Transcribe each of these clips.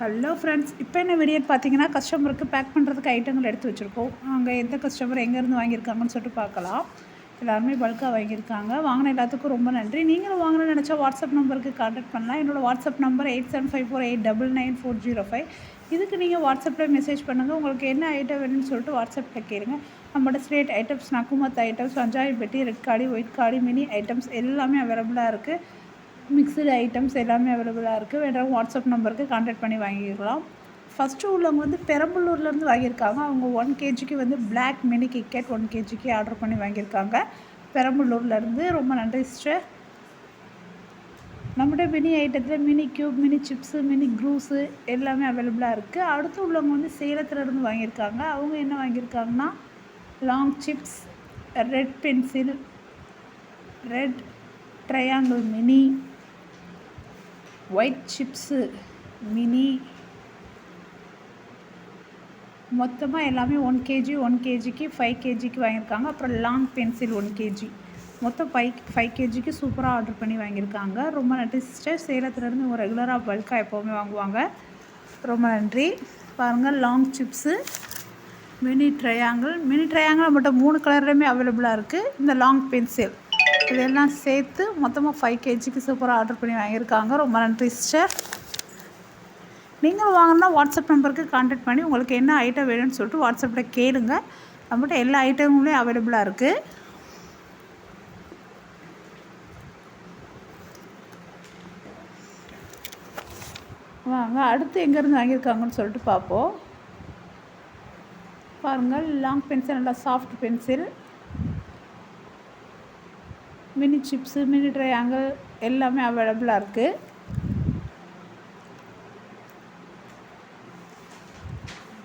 Hello friends, இப்போ என்ன வீடியோன்னு பார்த்தீங்கன்னா, கஸ்டமருக்கு பேக் பண்ணுறதுக்கு ஐட்டங்கள் எடுத்து வச்சுருக்கோம். அங்கே எந்த கஸ்டமர் எங்கேருந்து வாங்கியிருக்காங்கன்னு சொல்லிட்டு பார்க்கலாம். எல்லாருமே பல்காக வாங்கியிருக்காங்க. வாங்கின எல்லாத்துக்கும் ரொம்ப நன்றி. நீங்களும் வாங்கணும்னு நினச்சா வாட்ஸ்அப் நம்பருக்கு கான்டாக்ட் பண்ணலாம். என்னோடய வாட்ஸ்அப் நம்பர் 8754899405. இதுக்கு நீங்கள் வாட்ஸ்அப்பில் மெசேஜ் பண்ணுங்கள். உங்களுக்கு என்ன ஐட்டம் வேணும்னு சொல்லிட்டு வாட்ஸ்அப்பில் கேளுங்க. நம்மளோட ஸ்லேட் ஐட்டம்ஸ், நக்குமத் ஐட்டம்ஸ், பஞ்சாயி பெட்டி, ரெட் காடி, ஒயிட் காடி, மினி ஐட்டம்ஸ் எல்லாமே அவைலபிளாக இருக்குது. மிக்சடு ஐட்டம்ஸ் எல்லாமே அவைலபிளாக இருக்குது. வேண்டாம் வாட்ஸ்அப் நம்பருக்கு கான்டாக்ட் பண்ணி வாங்கிக்கலாம். ஃபஸ்ட்டு உள்ளவங்க வந்து பெரம்பலூர்லேருந்து வாங்கியிருக்காங்க. அவங்க 1 kgக்கு வந்து பிளாக் மினி கிட்கேட் 1 kgக்கு ஆர்டர் பண்ணி வாங்கியிருக்காங்க பெரம்பலூர்லேருந்து. ரொம்ப நன்றி சிஸ்டர். நம்மகிட்ட மினி ஐட்டத்தில் mini cube, mini chips, mini cruise எல்லாமே அவைலபிளாக இருக்குது. அடுத்து உள்ளவங்க வந்து சேலத்துலேருந்து வாங்கியிருக்காங்க. அவங்க என்ன வாங்கியிருக்காங்கன்னா long chips, red pencil, red triangle mini, white chips mini, மொத்தமாக எல்லாமே 1 kgக்கு 5 kgக்கு வாங்கியிருக்காங்க. அப்புறம் லாங் பென்சில் 1 kg, மொத்தம் 5 kgக்கு சூப்பராக ஆர்டர் பண்ணி வாங்கியிருக்காங்க. ரொம்ப நன்றி சிஸ்டர். சேலத்துலேருந்து இவங்க ரெகுலராக பல்காக எப்போவுமே வாங்குவாங்க. ரொம்ப நன்றி. பாருங்கள், லாங் சிப்ஸு, மினி ட்ரையாங்கிள் நம்மகிட்ட 3 கலர்லேயுமே அவைலபிளாக இருக்குது. இந்த லாங் பென்சில் இதெல்லாம் சேர்த்து மொத்தமாக 5 kgக்கு சூப்பராக ஆர்டர் பண்ணி வாங்கியிருக்காங்க. ரொம்ப நன்றி சிஸ்டர். நீங்கள் வாங்கினா வாட்ஸ்அப் நம்பருக்கு கான்டாக்ட் பண்ணி உங்களுக்கு என்ன ஐட்டம் வேணும்னு சொல்லிட்டு வாட்ஸ்அப்பில் கேளுங்க. நம்மகிட்ட எல்லா ஐட்டமுமே அவைலபிளாக இருக்குது. வாங்க அடுத்து எங்கேருந்து வாங்கியிருக்காங்கன்னு சொல்லிட்டு பார்ப்போம். பாருங்கள், லாங் பென்சில், நல்லா soft pencil, mini chips, mini triangle எல்லாமே அவைலபிளாக இருக்குது.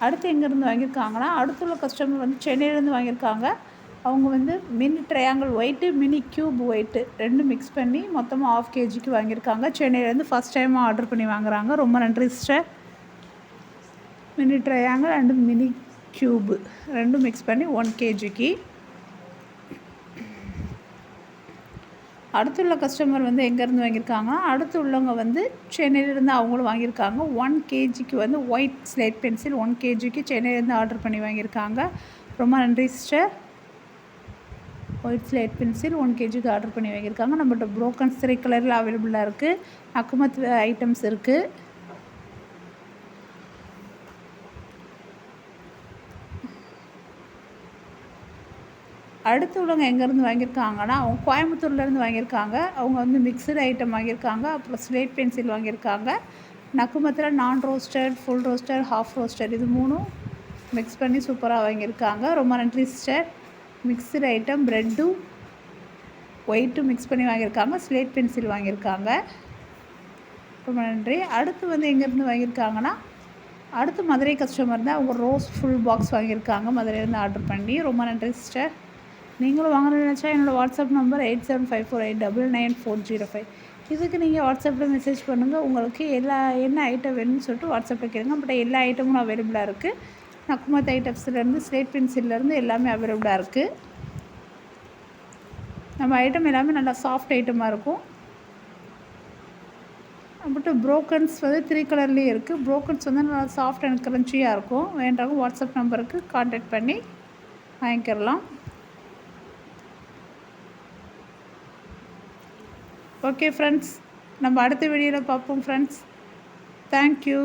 அடுத்து எங்கேருந்து வாங்கியிருக்காங்கன்னா, அடுத்துள்ள கஸ்டமர் வந்து சென்னையிலேருந்து வாங்கியிருக்காங்க. அவங்க வந்து mini triangle white, mini cube white ரெண்டும் மிக்ஸ் பண்ணி மொத்தமாக 1/2 kgக்கு வாங்கியிருக்காங்க. சென்னையிலேருந்து ஃபஸ்ட் டைம் ஆர்டர் பண்ணி வாங்குறாங்க. ரொம்ப நன்றி sister. Mini triangle and mini cube ரெண்டும் மிக்ஸ் பண்ணி 1 kgக்கு. அடுத்துள்ள கஸ்டமர் வந்து எங்கேருந்து வாங்கியிருக்காங்கன்னா, அடுத்து உள்ளவங்க வந்து சென்னையிலேருந்து அவங்களும் வாங்கியிருக்காங்க. 1 kgக்கு வந்து ஒயிட் ஸ்லேட் பென்சில் 1 kgக்கு சென்னையிலேருந்து ஆர்டர் பண்ணி வாங்கியிருக்காங்க. ரொம்ப நன்றி சிஸ்டர். ஒயிட் ஸ்லேட் பென்சில் 1 kgக்கு ஆர்டர் பண்ணி வாங்கியிருக்காங்க. நம்மகிட்ட ப்ரோக்கன்ஸ் 3 கலரில் அவைலபிளாக இருக்குது. அக்குமத் ஐட்டம்ஸ் இருக்குது. அடுத்து உள்ளவங்க எங்கேருந்து வாங்கியிருக்காங்கன்னா, அவங்க கோயம்புத்தூர்லேருந்து வாங்கியிருக்காங்க. அவங்க வந்து மிக்சடு ஐட்டம் வாங்கியிருக்காங்க. அப்புறம் ஸ்லேட் பென்சில் வாங்கியிருக்காங்க. நக்குமத்தில் நான் roasted, full roasted, half roasted இது 3ம் மிக்ஸ் பண்ணி சூப்பராக வாங்கியிருக்காங்க. ரொம்ப நன்றி சிஸ்டர். மிக்சடு ஐட்டம் ரெட்டும் ஒயிட்டும் மிக்ஸ் பண்ணி வாங்கியிருக்காங்க. ஸ்லேட் பென்சில் வாங்கியிருக்காங்க. ரொம்ப நன்றி. அடுத்து வந்து எங்கேருந்து வாங்கியிருக்காங்கன்னா, அடுத்து மதுரை கஸ்டமர் தான். அவங்க ரோஸ் ஃபுல் பாக்ஸ் வாங்கியிருக்காங்க மதுரையிலேருந்து ஆர்டர் பண்ணி. ரொம்ப நன்றி சிஸ்டர். நீங்களும் வாங்கணும்னு நினச்சா என்னோடய வாட்ஸ்அப் நம்பர் 8754899405. இதுக்கு நீங்கள் வாட்ஸ்அப்பில் மெசேஜ் பண்ணுங்கள். உங்களுக்கு என்ன ஐட்டம் வேணும்னு சொல்லிட்டு வாட்ஸ்அப்பில் கேளுங்க. பட் எல்லா ஐட்டமும் அவைலபிளாக இருக்குது. நக்குமத் ஐட்டம்ஸ்லேருந்து ஸ்லேட் பென்சில்லேருந்து எல்லாமே அவைலபிளாக இருக்குது. நம்ம ஐட்டம் எல்லாமே நல்லா சாஃப்ட் ஐட்டமாக இருக்கும். நம்மகிட்ட ப்ரோக்கன்ஸ் வந்து 3 கலர்லேயே இருக்குது. ப்ரோக்கன்ஸ் வந்து நல்லா சாஃப்ட் அண்ட் க்ரன்ச்சியாக இருக்கும். வேண்டவங்க வாட்ஸ்அப் நம்பருக்கு கான்டாக்ட் பண்ணி வாங்கிக்கிறலாம். ஓகே ஃப்ரெண்ட்ஸ், நம்ம அடுத்த வீடியோவில் பார்ப்போம் ஃப்ரெண்ட்ஸ். தேங்க்யூ.